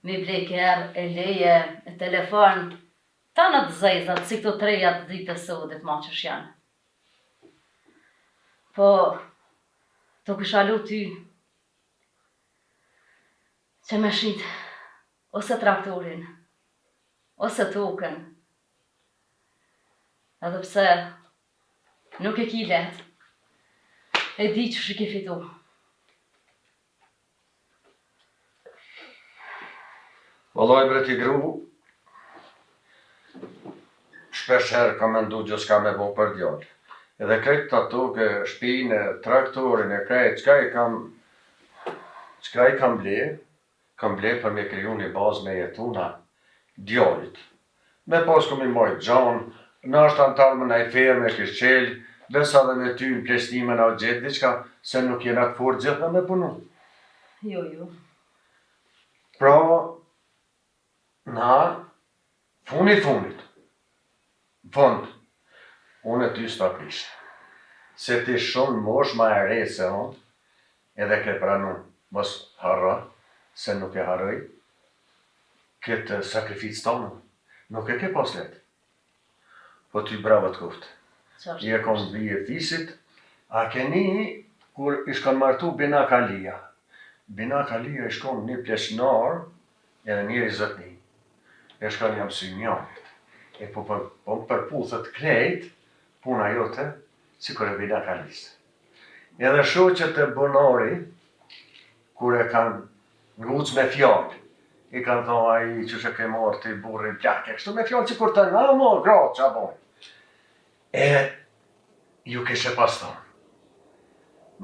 mi ble kërë, e leje, e telefon, ta në të zezat, si këto treja të ditë të sëvëdit ma që shjanë. Po, të këshalu ty, që me shit, ose traktorin, ose tokën, edhe pse nuk e ki let, e di që shiki fitu. Vëlloj bre ti gru, shpesh herë kam mendu gjë s'ka me bo për djallë. Edhe krejt të toke, shpinë, traktorin e krejt, qka i kam ble për me kriju një bazë me jetuna djallit. Me pas kom i mojt gjanë, në është antarë më nëj ferme, kështë qelë, besa dhe me ty në plesnime në gjithë, diqka se nuk jena të forë gjithë me punu. Jo. Pra, na, funit, fund, unë e ty s'ta prishtë. Se ti shumë mosh ma e re se unë, edhe ke pranu, mos harra, se nuk e harroj, këtë sakrificë tonë, nuk e ke pas letë. Po ty bravo të kuftë. I e kom vije fisit, a keni, kur ishkon martu Bina Kalia. Bina Kalia ishkon një plesnar, edhe njëri zëtni. E shkon jam sy njën. E po përputhet krejt, puna jote, si kur e Bina Kalisë. Edhe shoqet e bonari, kur e kanë nguc me fjallë, i kanë thonë aji që ke marrë të i burrin plake, kështu me fjallë që kur të nga morë, gratë që a bojnë. E ju keshe pas thonë.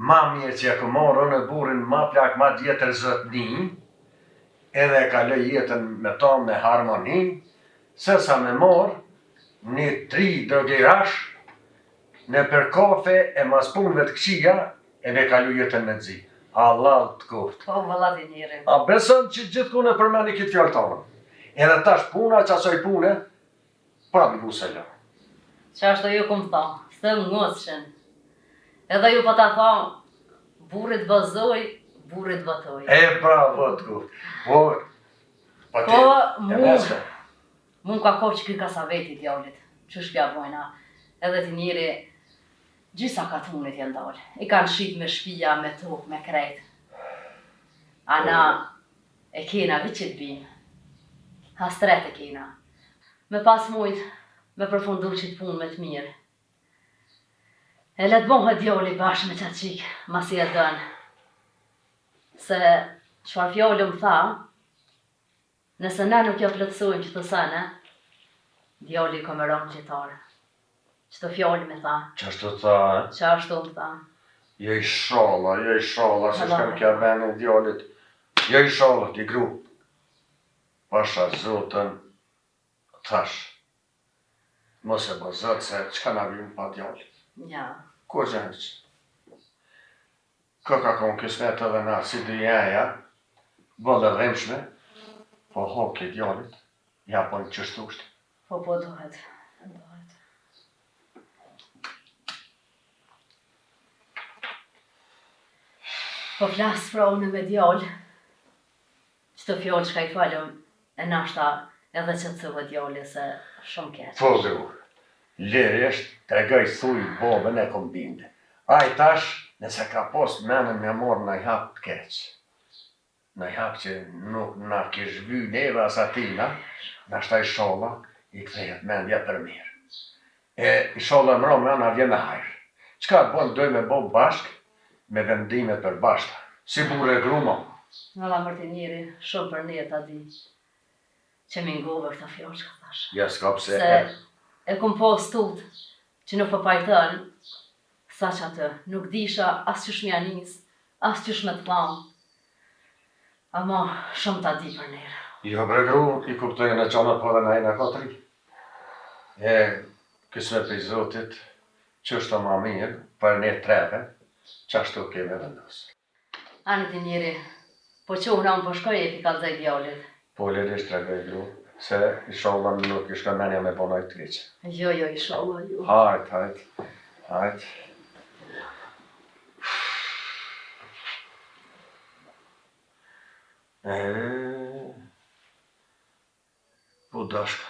Ma mirë që ja ku marrë në burrin ma plak, ma djetër zëtni, edhe ka lë jetën me tonë në harmoni, se sa me marrë një 3 drogerash në për kafe e mas punëve të këqia, e me kalu jetën me zi. Allah të kuftë. Po, vëllat i njëri. A besën që gjithë kune përmeni këtë fjallë tonë. Edhe tash puna që asoj pune, pra mi guse lë. Që ashtë ju këmë tha, së më ngosëshën. Edhe ju pa ta tha, burit vëzoj, burit vëtoj. E bravo të kuftë. Po, mu ka kohë që këj kasaveti djallit, që shpja bojna. Edhe ti njëri, gjisa ka thunit janë dalë. I kanë shqit me shpia, me tokë, me krejt. Ana e kena viqit bimë. Hastret e kena. Me pas mujt, me përfundu qit punë me të mirë. E letë bohë djalli bashkë me qatë qikë, mas i e dënë. Se qfar fjallë më tha, nëse ne nuk jo plëtsojmë që të sene, djalli ka më ronë qitarë. Qëto fjallë me tha. Qashtu tha, Qashtu më tha. je i shala, se shkam kja bene djallit. Je i shala, ti gru. Pasha zotën, thash. Mos e bo zotë se qka na vim pa djallit. Ja. Ko gjenç? Ka konë kësmet edhe na si dy jaja, bëllë dhemshme, po hoki djallit, ja po në qështusht. Po dohet. Po flasë pra unë me djallë, qëto fjallë që ka i falëm, e nashta edhe që të cëvë djallë se shumë keqë. Po gru, lirisht tregoj thuj bobën e kombinde. Aj tash, nëse ka post menën me morë në i hapë të keqë. Në hap që nuk na ke zhvy neve as atina, nashta inshallah i kthehet mendja për mirë. E inshallah mbrëmja na vjen me hajër. Çka dojmë me bo bashk me vendimet për bashkëta. Si burë e gruma. Alla mërti njeri, shumë për ne ta di. Që mi ngove këta fjallë që ka thash. Ja s'ka pse. Se e kum po stut që nuk përpajtën, sa që atë, nuk disha as që shmja nis, as që shme të planë. Ama shumë ta di për nere. Jo bre gru, i kuptojnë në qanët po dhe në ejnë katri. E, kësme për Zotit, që është të ma mirë, për ne treve, që ashtu keme vendosë. Anë ti njeri, po që unë po shkoj e pi kalzaj vjallit. Po lirisht tregoj gru, se inshallah nuk ishka menja me bonaj të keqe. Jo, inshallah, jo. Hajt. Po dashka,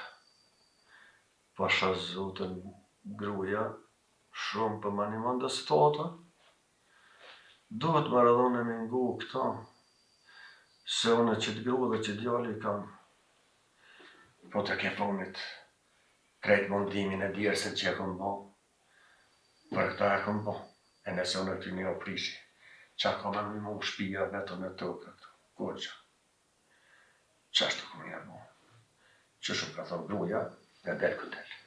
pasha Zotën gruja, shumë për ma një mandës tota, dohet më rëdhone me ngu këta, se une që të gru dhe që djali kam, po të ke fonit, krejt mundimin e djerëse që e kom bo, për këta e kom bo, e nëse une të një oprishi, qa kom e më shpia vetëm e të këto, koqa. Qashtu kom një bo, që shumë ka thonë gruja, dhe del këtel.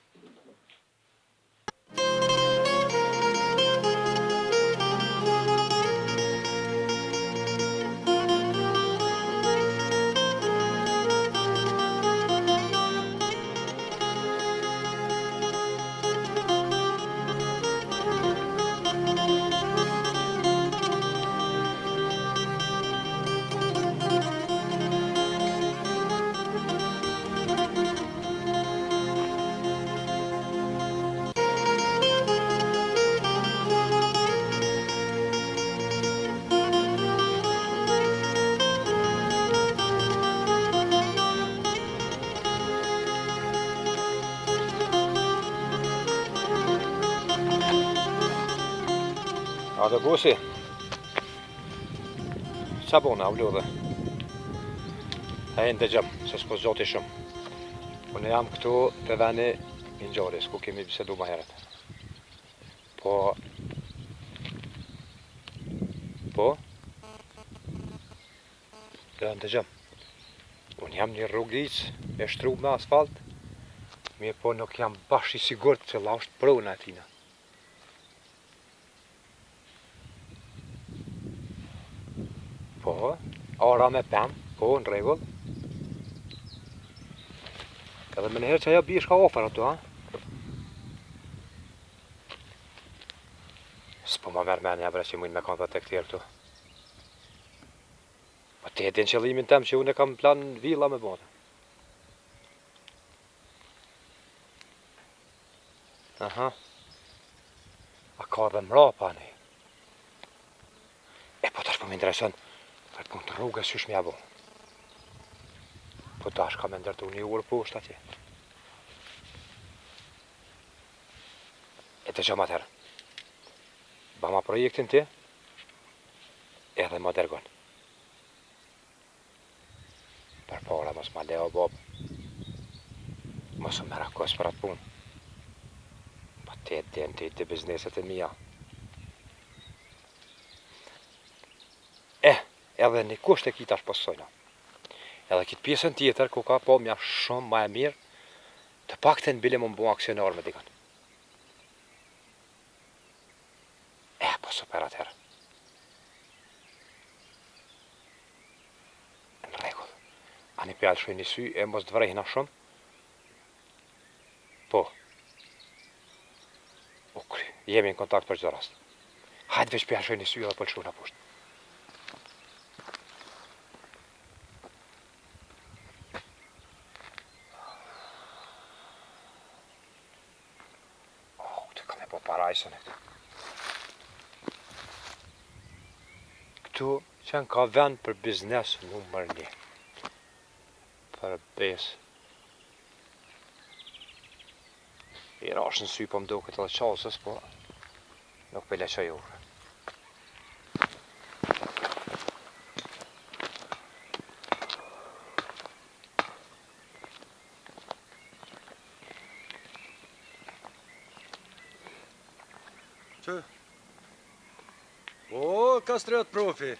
A të busi? Qa bona, u lodhe? E në të gjëmë, se s'po zoti shumë. Unë jam këtu të veni i Ngjalis, ku kemi bisedu ma heret. Po? Dhe në të gjëmë. Unë jam një rrugic e shtru me asfalt, mirë po nuk jam bash i sigurt se la është pruna e tina. Po, ora me pem, po, në regull. Edhe me nëherë që ajo bie shka ofer ato, ha? S'po ma merë menja bre që mujnë me kanë dhe të këtirë këtu. Po të jetin qëllimin tem që unë e kam plan villa me bote. Aha. A ka dhe mrapa ne. E po tash po më intereson. Për punë të rrugës që shmja bo. Po tash ka me ndërtu një urë poshtë atje. E të gjëmë atëherë. Bama projektin ti, edhe më dergon. Për para mos ma leo bob. Mos më rakos për atë punë. Po të jetë të bizneset e mija. Edhe një kusht e kita shposojna. Edhe kitë pjesën tjetër, ku ka po mja shumë ma e mirë, të pak të nbile më bu aksionar me dikan. Po super atëherë. Në regull. Ani pjallë shuj një sy e mos të vrejhna shumë? Po. Ukri, jemi në kontakt për gjithë rast. Hajtë veç pjallë shuj një sy edhe pëllë shuj në poshtë. Këtu qenë ka vend për biznes numër 1. Për besë. I rash në sy po më do këtë dhe qasës, po nuk për leqoj ure. Që? O, kastret profi.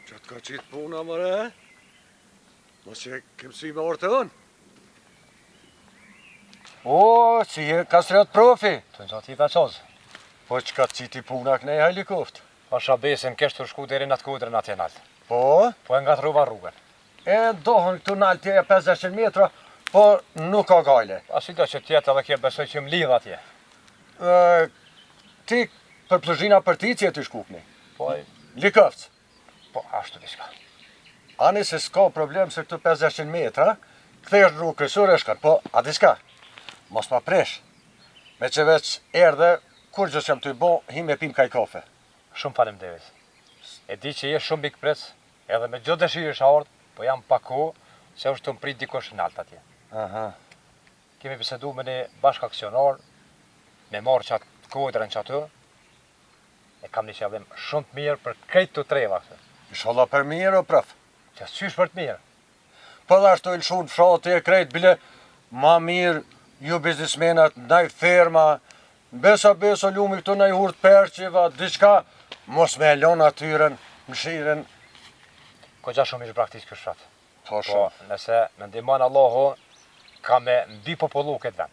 Që të ka qitë puna, mëre? Mos që këmësi me orë të unë? O, që je kastret profi. Të në qatë i veqoz. Po që ka të qiti puna këne helikoftë? Pasha besin kështë të shku deri në të kodrën atje naltë. Po? Po e nga të rruva rrugën. E dohën këtu naltë tjeja 50 metra, po nuk ka gajle. Asita që tjetë edhe kje besoj që më lidh atje. Ti për plëzhina për ti që ti shkukni? Po, Likëftë. po ashtu diçka. Ani se s'ka problem se këtu 500 metra, kthesh rrugë kryesore e shkon, po a diçka? Mos ma presh. Me që veç erdhe, kur gjë që jam të i bo, hi me pim kaj kafe. Shumë faleminderit. E di që je shumë bikpres, edhe me gjithë dëshirë është ardhë, po jam pa kohë, se është të më prit dikosh në altë atje. Aha. Kemi bisedu me një bashkë aksionar, me marrë qatë kodrën që aty, e kam një qëllim shumë të mirë për krejt të treva këtë. Inshallah për mirë o prëf. Që s'qysh për të mirë. Po dhe ashtu ilshun fshati e krejt, bile ma mirë ju biznismenat, ndaj firma, besa lumi këtu ndaj hurt perqiva, diçka, mos me elon atyren, mshiren. Ko gja shumë ishë praktikë kështë shatë. Po Po, shumë. nëse në ndihmon Allahu, ka me mbi popullu këtë vend.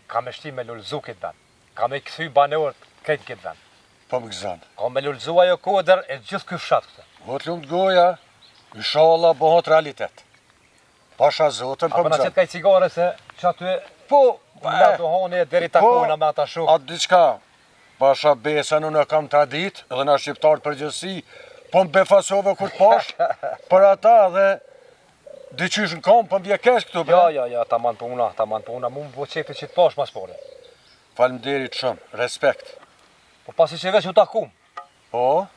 Ka me shti me lullzu këtë vend. Ka me këthy banorët këtë këtë vend. Po më gëzan. Ka me lullzu ajo kodër e gjithë ky fshat këtë. Vot lumt goja, inshallah bëhot realitet. Pasha zotën, po Apo më në gëzan. qëtë kaj cigare se që aty Po, nga dohoni deri takona me ata shuk. atë diçka, pasha besa në kam tradit, edhe na shqiptarët përgjithësi, po më befasove kur të pash, për ata dhe diqysh në kam, po më bje kesh këtu, Ja, ta man puna, mu më po qefi që të pash mas pore. Faleminderit shumë, respekt. Po pasi që veç u takum. Po,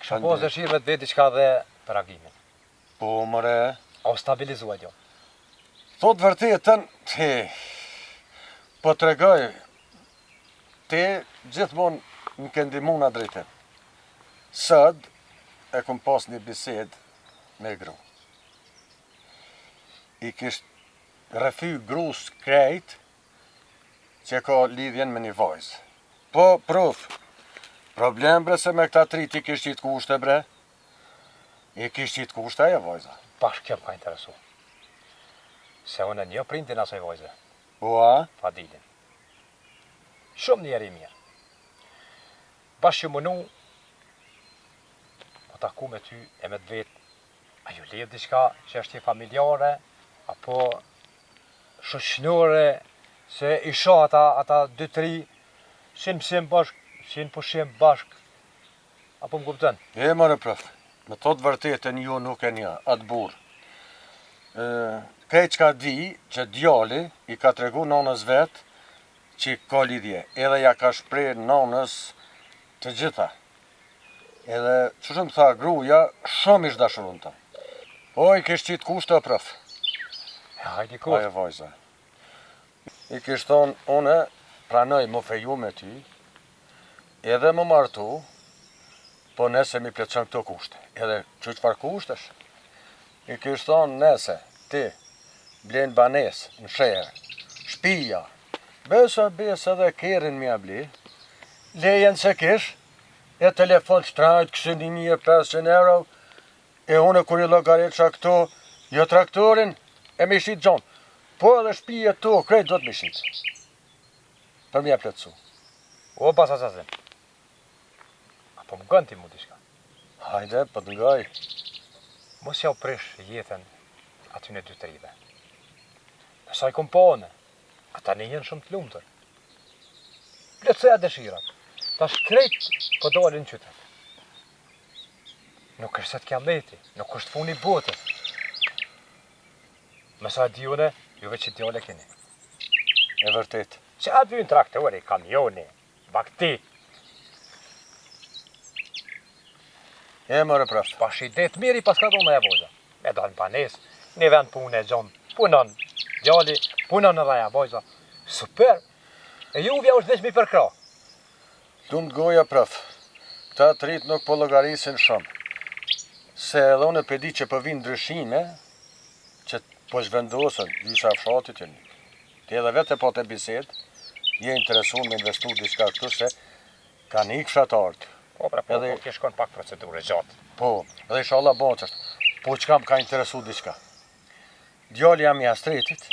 Kështë po dëshirë me të veti qka dhe për agimin. po mëre, O stabilizuaj jo. thot vërtetën, po të regoj, ti gjithmonë më ke ndihmu na drejtim. Sëd, e kom pas një bised me gru. I kisht rëfy grus krejt që ka lidhjen me një vajzë. Po, prof, problem bre se me këta tri ti kisht qitë kushte bre, i kisht qitë kushte ajo vajza. Bashkë kjo më ka interesu. Se unë një printin asoj vojze, Ua, Fadilin. Shumë njeri mirë. Bashkë që mënu, po taku me ty e me të vetë, a ju lidh diçka që është një familjare, apo shoqënore, se i shoh ata 2-3, shenë pësim bashkë, shenë pushim bashkë, apo më kuptën? e mëre prof, me thot vërtetën ju nuk e nja, atë burë. Kej qka di që djali i ka tregu nonës vetë që ka lidhje, edhe ja ka shpreh nonës të gjitha. Edhe që shumë tha gruja, shumë ish dashurun të. Po i kish qitë kushtë o prof, Hajdi kur. ajo vajza. I kish thonë, une pranoj më feju me ty, edhe më martu, po nese mi plëtson këto kushte. Edhe që qëfar kushtesh? I kish thonë, nese, ti, blen banes, në sherë, shpija, besa edhe kerin mja bli, lejen se kish, e telefon shtrajt, këshin 1500 euro, e une kur i logarit qa këto, jo traktorin, e me shqit gjonë, po edhe shpije to, krejt do të me shqit. Për mja plëtsu. O pas asazim. Apo më gënë ti mu diçka. Hajde, po të ngaj. Mos ja u prish jetën aty në dy të rive. Nësa i kompone, ata një jenë shumë të lumëtër. Plëtësoja dëshirat. Ta shkrejt po dolin qytet. Nuk është se të kiameti, nuk është funi bote. Mësa diune, juve që djole keni. E vërtet. Që aty në traktori, kamioni, bakti, E mëre praftë. pash i det miri pas ka dona e vojza. Me dalë në panes, një vend punë e gjonë, punon, djali, punon në dhaja vojza. Super! E juvja është veç mi përkra. Dumë të goja praf. Ta trit nuk po logarisin shumë. Se edhe unë pedi që po vinë ndryshime, që po zhvendosën, disa fshatit e një. ti edhe vetë po të bised, je interesuar me investu diçka këtu se ka një fshatartë. Po, pra, po, ke shkon pak procedure gjatë. Po, edhe inshallah boç është. Po çka më ka interesu diçka. Djali jam i Astretit,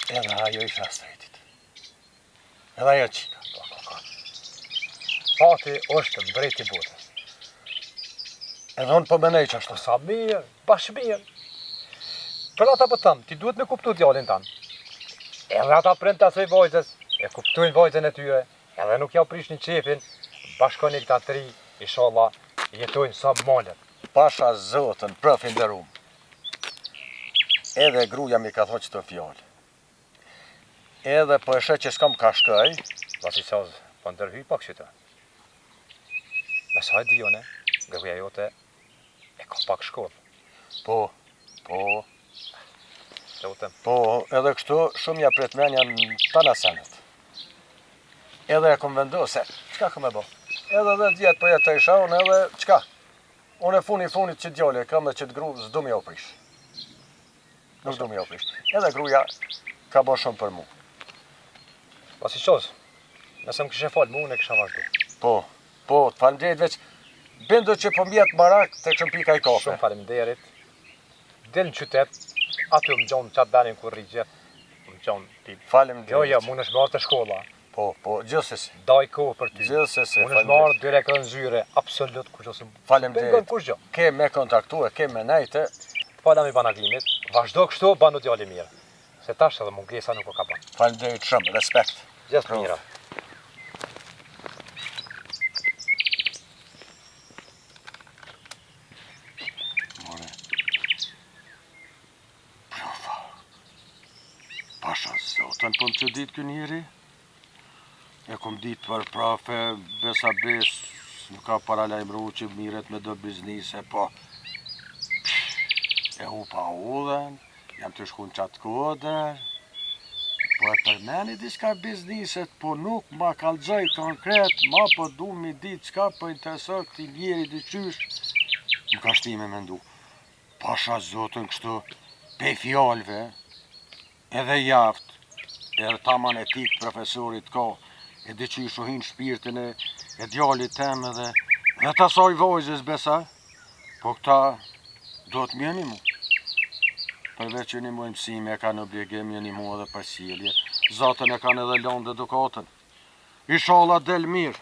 edhe ajo ishte Astretit. Edhe ajo qika. Pati është mbreti i botës. Edhe unë po menej që ashtu. Sa mirë, bashkë mirë. Për ata po thëmë, ti duhet me kuptu djalin tanë. Edhe ata prind të asoj vajzës, e kuptojnë vajzën e tyre, edhe nuk ja u prish një qefin, bashkoni këta tri, inshallah, jetojnë sa malet. Pasha zotën, profin nderuam. Edhe gruja mi ka thonë qëto fjallë. Edhe po e shë që s'kam ka shkoj, Vasi saz, po ndërhyj pak qëta. Me sa e dijone, gruja jote e ka pak shkollë. po, Lutem. po, edhe kështu shumë ja pretmenja në tana senet. Edhe e kom vendose, qka kom e bo? Edhe dhe djetë për jetë të isha, unë edhe, qka? Unë e funit që djole, kam dhe që të gru, s'du mi o prish. Nuk du mi o prish. Edhe gruja ka bo shumë për mu. Vasi saz, nëse më kishe falë mu, unë e kisha vazhdu. Po, të falemderit veç, bindu që po mjetë barak të që pika i kafe. Shumë faleminderit. Del në qytet, aty më gjonë qatë benin kur rrigje, më gjonë ti. Falemderit. Jo, më nësh marrë të shkolla. Po, gjithsesi. Daj kohë për ty. Gjithsesi, Unë është marrë dy rekë në zyre, absolut kush ose Falemderit. Bëngën kush gjë. Ke me kontaktue, ke me nejte. Fala mi banagimit, vazhdo kështu, banu djali mirë. Se tash edhe mungesa nuk o ka ban. Falemderit shumë, respekt. Gjithë mira. Pasha zotën, po më që ditë kë njeri, e kom ditë për prafe, besa bes, nuk ka paralajmëru që miret me do biznise, po e hupa udhen, jam të shku në qatë kodër, po e përmeni diska bizniset, po nuk ma kalzoj konkret, ma po du mi ditë qka po interesoj këti njeri dyqysh, nuk ka shtime me ndu. Pasha zotën kështu, pe fjallëve, edhe jaft, edhe taman etik profesorit ka, e di që i shohin shpirtin e djallit tem edhe të asaj vojzës besa, po këta do të mjeni mu. Përveç që një mu mësime e kanë obligim një mu edhe për sjellje, zatën e kanë edhe lënë edukatën. Inshallah del mirë.